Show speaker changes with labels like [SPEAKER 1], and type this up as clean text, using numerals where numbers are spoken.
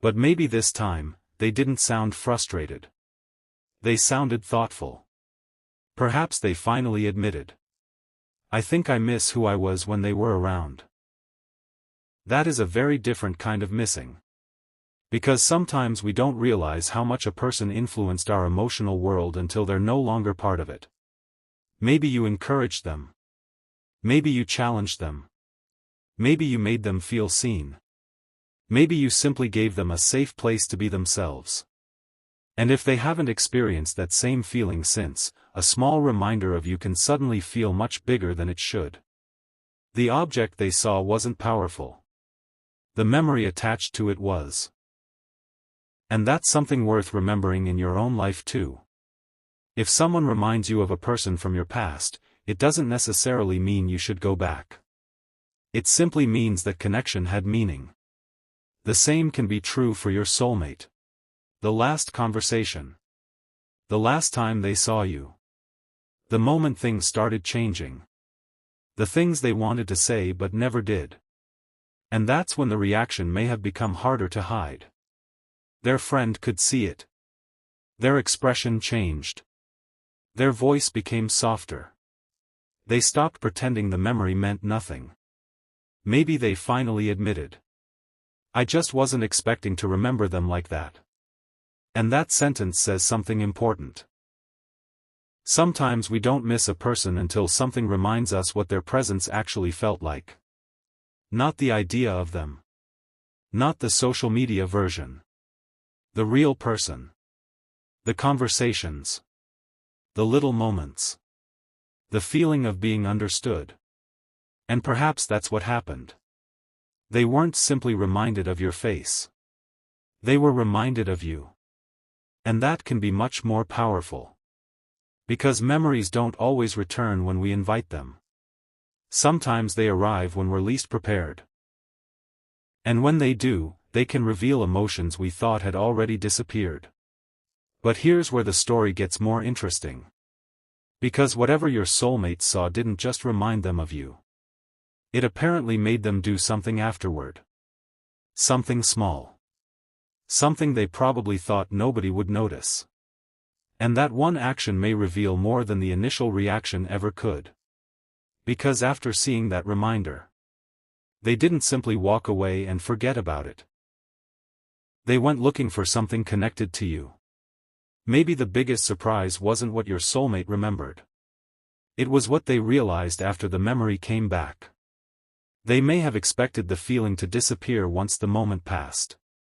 [SPEAKER 1] But maybe this time, they didn't sound frustrated. They sounded thoughtful. Perhaps they finally admitted, "I think I miss who I was when they were around." That is a very different kind of missing. Because sometimes we don't realize how much a person influenced our emotional world until they're no longer part of it. Maybe you encouraged them. Maybe you challenged them. Maybe you made them feel seen. Maybe you simply gave them a safe place to be themselves. And if they haven't experienced that same feeling since, a small reminder of you can suddenly feel much bigger than it should. The object they saw wasn't powerful. The memory attached to it was. And that's something worth remembering in your own life too. If someone reminds you of a person from your past, it doesn't necessarily mean you should go back. It simply means that connection had meaning. The same can be true for your soulmate. The last conversation. The last time they saw you. The moment things started changing. The things they wanted to say but never did. And that's when the reaction may have become harder to hide. Their friend could see it. Their expression changed. Their voice became softer. They stopped pretending the memory meant nothing. Maybe they finally admitted, "I just wasn't expecting to remember them like that." And that sentence says something important. Sometimes we don't miss a person until something reminds us what their presence actually felt like. Not the idea of them. Not the social media version. The real person. The conversations. The little moments. The feeling of being understood. And perhaps that's what happened. They weren't simply reminded of your face. They were reminded of you. And that can be much more powerful. Because memories don't always return when we invite them. Sometimes they arrive when we're least prepared. And when they do, they can reveal emotions we thought had already disappeared. But here's where the story gets more interesting. Because whatever your soulmate saw didn't just remind them of you. It apparently made them do something afterward. Something small. Something they probably thought nobody would notice. And that one action may reveal more than the initial reaction ever could. Because after seeing that reminder, they didn't simply walk away and forget about it. They went looking for something connected to you. Maybe the biggest surprise wasn't what your soulmate remembered. It was what they realized after the memory came back. They may have expected the feeling to disappear once the moment passed.